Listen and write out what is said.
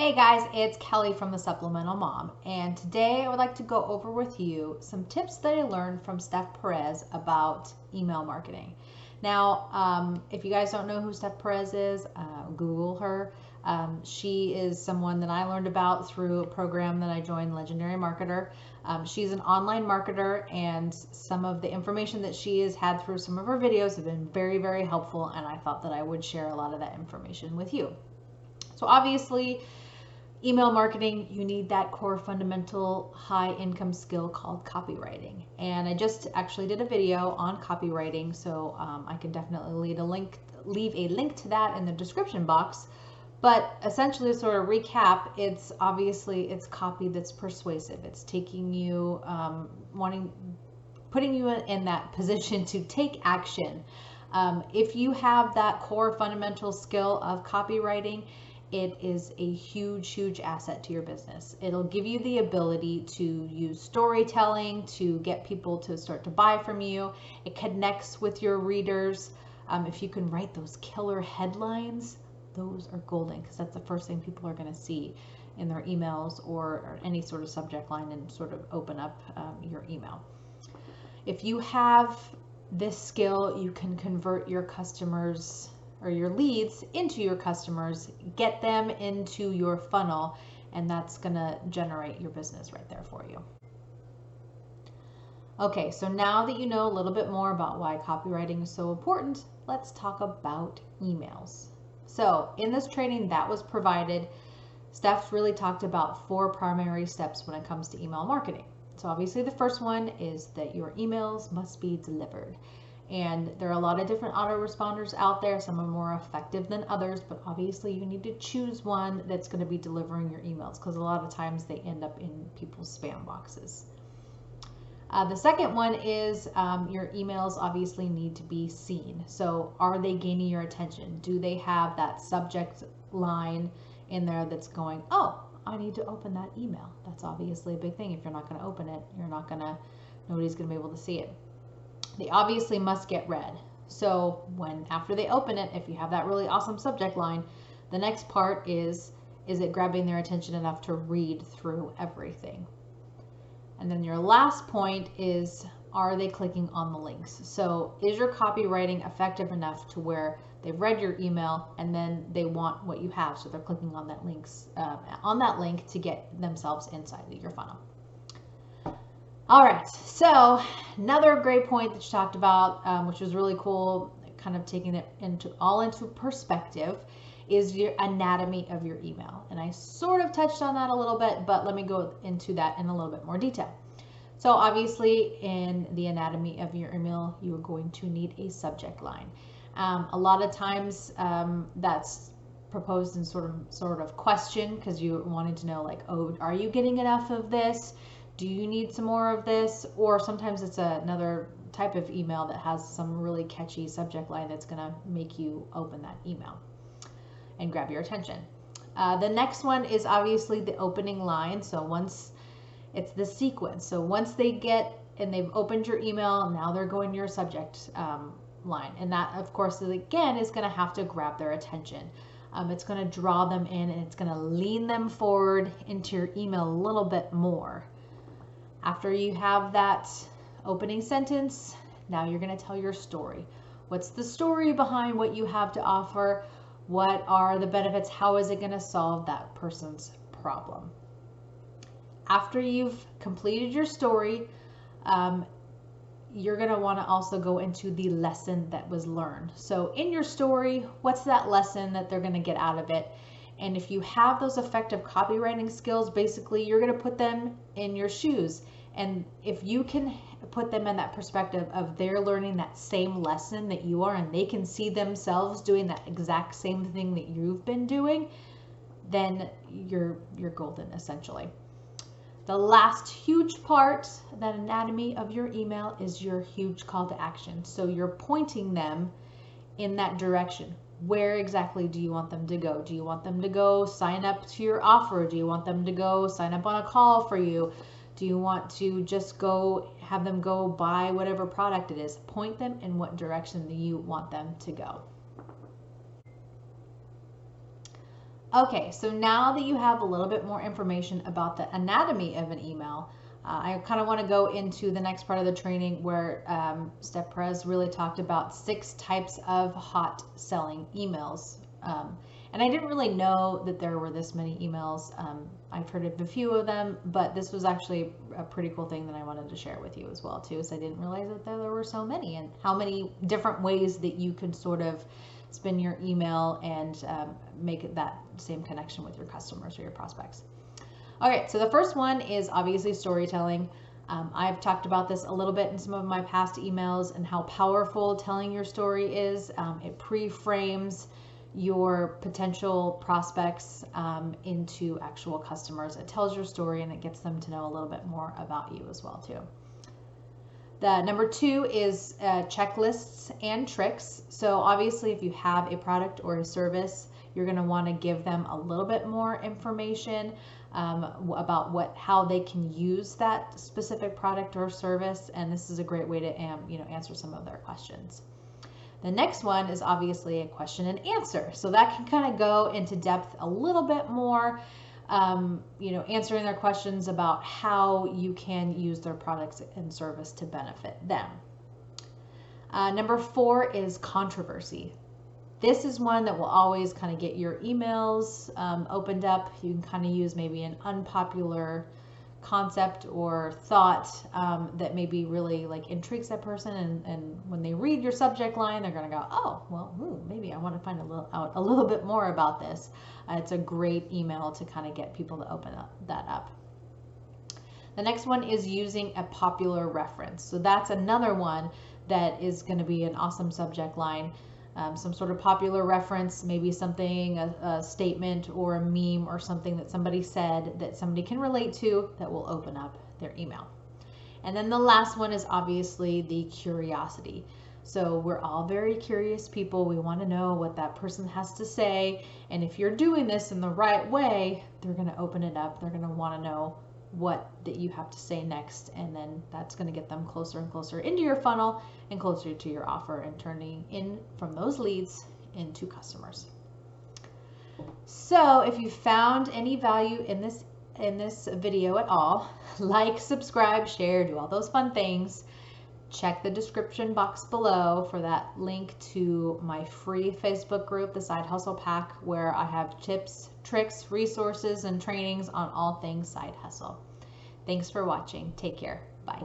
Hey guys, it's Kelly from the Supplemental Mom, and today I would like to go over with you some tips that I learned from Steph Perez about email marketing. Now, if you guys don't know who Steph Perez is, Google her. She is someone that I learned about through a program that I joined, Legendary Marketer. She's an online marketer, and some of the information that she has had through some of her videos have been very, very helpful, and I thought that I would share a lot of that information with you. So obviously, email marketing, you need that core fundamental high income skill called copywriting. And I just actually did a video on copywriting, so I can definitely leave a link to that in the description box. But essentially, to sort of recap, it's copy that's persuasive. It's taking you, putting you in that position to take action. If you have that core fundamental skill of copywriting, it is a huge, huge asset to your business. It'll give you the ability to use storytelling to get people to start to buy from you. It connects with your readers. If you can write those killer headlines, those are golden, because that's the first thing people are going to see in their emails or any sort of subject line and sort of open up your email. If you have this skill, you can convert your customers or your leads into your customers, get them into your funnel, and that's gonna generate your business right there for you. Okay, so now that you know a little bit more about why copywriting is so important, let's talk about emails. So in this training that was provided, Steph really talked about 4 primary steps when it comes to email marketing. So obviously the first one is that your emails must be delivered. And there are a lot of different autoresponders out there. Some are more effective than others, but obviously you need to choose one that's going to be delivering your emails, because a lot of times they end up in people's spam boxes. The second one is your emails obviously need to be seen. So are they gaining your attention? Do they have that subject line in there that's going, oh, I need to open that email? That's obviously a big thing. If you're not going to open it, nobody's going to be able to see it. They obviously must get read. So after they open it, if you have that really awesome subject line, the next part is it grabbing their attention enough to read through everything? And then your last point is, are they clicking on the links? So is your copywriting effective enough to where they've read your email and then they want what you have, so they're clicking on that link to get themselves inside of your funnel. All right, so another great point that you talked about, which was really cool, kind of taking it into perspective, is your anatomy of your email. And I sort of touched on that a little bit, but let me go into that in a little bit more detail. So obviously in the anatomy of your email, you are going to need a subject line. A lot of times that's proposed in sort of question, because you're wanting to know, like, oh, are you getting enough of this? Do you need some more of this? Or sometimes it's another type of email that has some really catchy subject line that's going to make you open that email and grab your attention. The next one is obviously the opening line. So once it's the sequence. So once they've opened your email, now they're going to your subject line. And that, of course, again, is going to have to grab their attention. It's going to draw them in, and it's going to lean them forward into your email a little bit more. After you have that opening sentence, now you're going to tell your story. What's the story behind what you have to offer? What are the benefits? How is it going to solve that person's problem? After you've completed your story, you're going to want to also go into the lesson that was learned. So in your story, what's that lesson that they're going to get out of it? And if you have those effective copywriting skills, basically you're going to put them in your shoes. And if you can put them in that perspective of they're learning that same lesson that you are, and they can see themselves doing that exact same thing that you've been doing, then you're golden, essentially. The last huge part, that anatomy of your email, is your huge call to action. So you're pointing them in that direction. Where exactly do you want them to go? Do you want them to go sign up to your offer? Do you want them to go sign up on a call for you? Do you want to just have them go buy whatever product it is? Point them in what direction you want them to go. Okay, so now that you have a little bit more information about the anatomy of an email, I kind of want to go into the next part of the training where Steph Perez really talked about 6 types of hot selling emails. And I didn't really know that there were this many emails. I've heard of a few of them, but this was actually a pretty cool thing that I wanted to share with you as well too, so I didn't realize that there were so many and how many different ways that you could sort of spin your email and make that same connection with your customers or your prospects. All right, so the first one is obviously storytelling. I've talked about this a little bit in some of my past emails and how powerful telling your story is. It pre-frames your potential prospects into actual customers. It tells your story and it gets them to know a little bit more about you as well too. The number 2 is checklists and tricks. So obviously if you have a product or a service, you're going to want to give them a little bit more information about how they can use that specific product or service, and this is a great way to answer some of their questions. The next one is obviously a question and answer. So that can kind of go into depth a little bit more, answering their questions about how you can use their products and service to benefit them. Number 4 is controversy. This is one that will always kind of get your emails opened up. You can kind of use maybe an unpopular concept or thought that maybe really like intrigues that person, and when they read your subject line, they're going to go, oh, well, maybe I want to find out a little bit more about this. It's a great email to kind of get people to open that up. The next one is using a popular reference. So that's another one that is going to be an awesome subject line. Some sort of popular reference, maybe something, a statement or a meme or something that somebody said that somebody can relate to that will open up their email. And then the last one is obviously the curiosity. So we're all very curious people. We want to know what that person has to say. And if you're doing this in the right way, they're going to open it up. They're going to want to know what that you have to say next, and then that's going to get them closer and closer into your funnel and closer to your offer and turning in from those leads into customers. So if you found any value in this video at all, like, subscribe, share, do all those fun things. Check the description box below for that link to my free Facebook group, the Side Hustle Pack, where I have tips, tricks, resources, and trainings on all things side hustle. Thanks for watching. Take care. Bye.